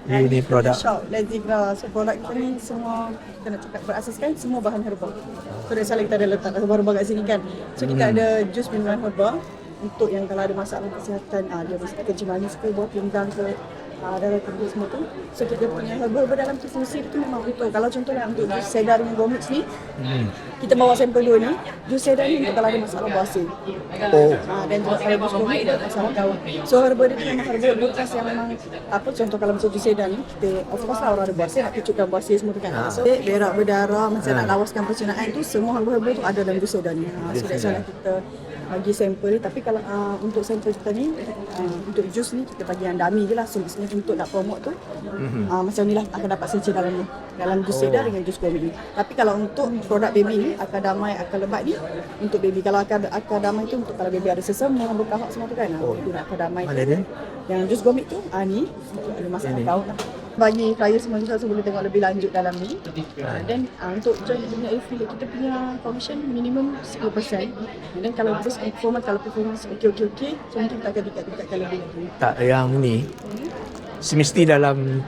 Ini produk. Shop Lezigra. So produk kita ni semua kita nak cakap berasaskan semua bahan herba. So dari selalu kita ada letak herba-herba kat sini kan. So kita ada jus minuman herba untuk yang kalau ada masalah kesihatan, dia mesti kencing manis ke, buah pinggang ke, darah tinggi semua tu. So kita punya herba-herba dalam tu fungsi tu memang untuk, kalau contohnya untuk jus sedar dengan gomix ni, kita bawa sampel dua ni. Jus sedar ni untuk kalau ada masalah bawasir. Dan juga kalau jus gomix ada masalah daun. So herba dia tu memang herba bekas yang memang apa, contoh kalau macam jus sedar ni, kita of course lah orang ada bawasir, nak kecutkan bawasir semua tu kan. So berak berdarah, macam nak lawaskan pencernaan tu, semua herba-herba tu ada dalam jus sedar ni. So that's why kita bagi sampel. Tapi kalau untuk sampel kita ni, untuk jus ni kita bagi yang dummy je lah. So biasanya untuk nak promote tu macam ni lah akan dapat seja dalam jus sedar dengan jus gomix ni. Tapi kalau untuk produk baby ni, akar damai, akar lebat ni untuk baby. Kalau akar damai tu untuk kalau baby ada sesama, berkahak semua tu kan, itu nak akar damai. Mana dia? Yang jus gomix tu ni ada masalah daun lah. Bagi flyer semua juga, so boleh tengok lebih lanjut dalam ni. Dan untuk join kita punya affiliate, kita punya commission minimum 10%. Dan kalau terus performance okey, so mungkin kita akan tingkatkan lebih lagi. Tak, yang ni semesti dalam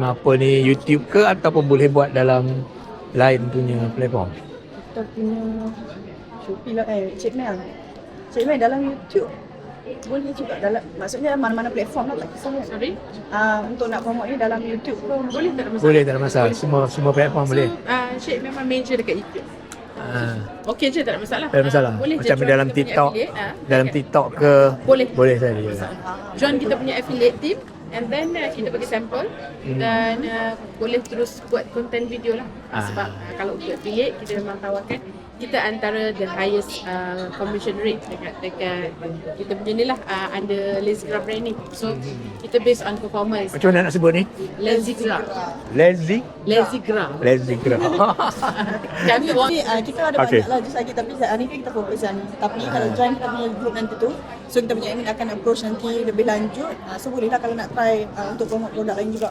apa ni, YouTube ke ataupun boleh buat dalam lain punya platform? Kita punya Shopee lah, Cik Mel dalam YouTube boleh juga, dalam maksudnya mana-mana platform lah, tak kisah. Sorry? Untuk nak promote ni dalam YouTube pun Boleh tak ada masalah? Boleh, tak ada masalah. Semua platform boleh. Syed memang major dekat YouTube. Okey je, tak ada masalah. Tak ada masalah. Boleh je Macam join dalam kita punya TikTok, affiliate, dalam okay. TikTok ke Boleh saja. Join kita punya affiliate team, and then kita bagi sampel dan boleh terus buat content video lah. Sebab kalau untuk affiliate kita memang tawarkan kita antara the highest commission rate dekat kita punya ni lah, under Lezigra brand ni. So kita based on performance. Macam mana nak sebut ni? Lezigra. Lezigra. Kami buat kita ada banyak lah jus lagi, tapi hari ni kita fokus yang ni. Tapi kalau join kita punya group nanti tu, so kita punya admin akan approach nanti lebih lanjut. So boleh lah kalau nak try untuk promote produk lain juga.